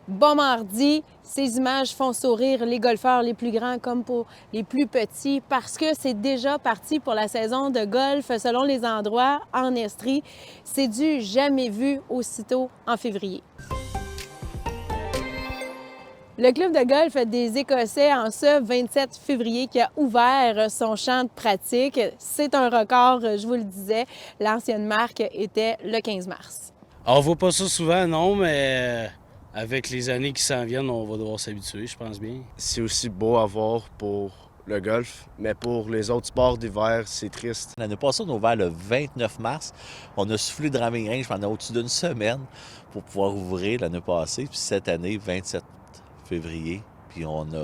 Bon mardi, ces images font sourire les golfeurs les plus grands comme pour les plus petits parce que c'est déjà parti pour la saison de golf selon les endroits en Estrie. C'est du jamais vu aussitôt en février. Le club de golf des Écossais, en ce 27 février, qui a ouvert son champ de pratique, c'est un record, je vous le disais. L'ancienne marque était le 15 mars. On voit pas ça souvent, non, mais avec les années qui s'en viennent, on va devoir s'habituer, je pense bien. C'est aussi beau à voir pour le golf, mais pour les autres sports d'hiver, c'est triste. L'année passée, on a ouvert le 29 mars. On a soufflé de driving range pendant au-dessus d'une semaine pour pouvoir ouvrir l'année passée. Puis cette année, 27 février, puis on n'a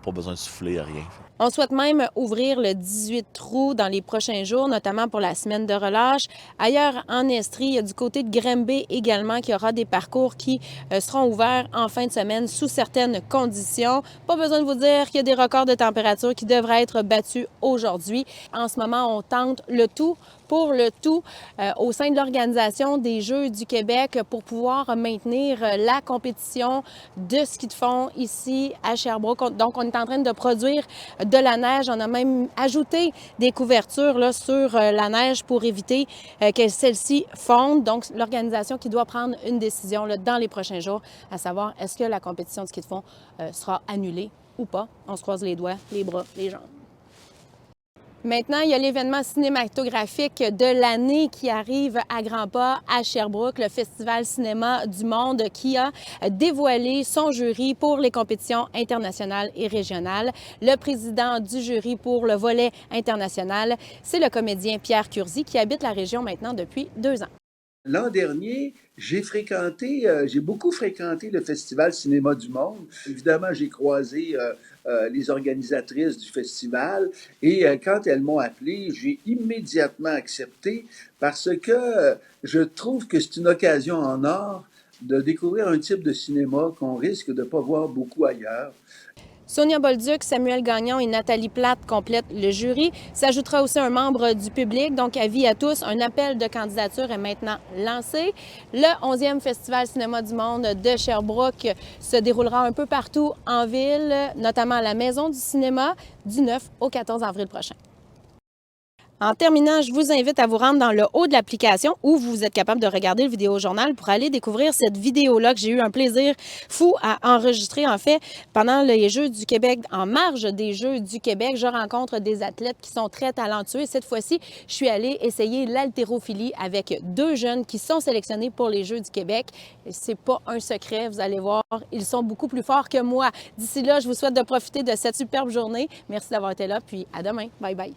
pas besoin de souffler, rien. On souhaite même ouvrir le 18 août dans les prochains jours, notamment pour la semaine de relâche. Ailleurs en Estrie, il y a du côté de Granby également qu'il y aura des parcours qui seront ouverts en fin de semaine sous certaines conditions. Pas besoin de vous dire qu'il y a des records de température qui devraient être battus aujourd'hui. En ce moment, on tente le tout pour le tout au sein de l'Organisation des Jeux du Québec pour pouvoir maintenir la compétition de ski de fond ici à Sherbrooke. Donc, on est en train de produire de la neige. On a même ajouté des couvertures là, sur la neige pour éviter que celle-ci fonde. Donc, l'organisation qui doit prendre une décision là, dans les prochains jours, à savoir est-ce que la compétition de ski de fond sera annulée ou pas. On se croise les doigts, les bras, les jambes. Maintenant, il y a l'événement cinématographique de l'année qui arrive à grands pas à Sherbrooke, le Festival Cinéma du Monde qui a dévoilé son jury pour les compétitions internationales et régionales. Le président du jury pour le volet international, c'est le comédien Pierre Curzi qui habite la région maintenant depuis 2 ans. L'an dernier, j'ai beaucoup fréquenté le Festival Cinéma du Monde. Évidemment, j'ai croisé les organisatrices du festival et quand elles m'ont appelé, j'ai immédiatement accepté parce que je trouve que c'est une occasion en or de découvrir un type de cinéma qu'on risque de ne pas voir beaucoup ailleurs. Sonia Bolduc, Samuel Gagnon et Nathalie Plate complètent le jury. S'ajoutera aussi un membre du public. Donc, avis à tous, un appel de candidature est maintenant lancé. Le 11e Festival Cinéma du Monde de Sherbrooke se déroulera un peu partout en ville, notamment à la Maison du cinéma du 9 au 14 avril prochain. En terminant, je vous invite à vous rendre dans le haut de l'application où vous êtes capable de regarder le vidéo-journal pour aller découvrir cette vidéo-là que j'ai eu un plaisir fou à enregistrer. En fait, pendant les Jeux du Québec, en marge des Jeux du Québec, je rencontre des athlètes qui sont très talentueux. Cette fois-ci, je suis allée essayer l'haltérophilie avec 2 jeunes qui sont sélectionnés pour les Jeux du Québec. C'est pas un secret, vous allez voir, ils sont beaucoup plus forts que moi. D'ici là, je vous souhaite de profiter de cette superbe journée. Merci d'avoir été là, puis à demain. Bye bye.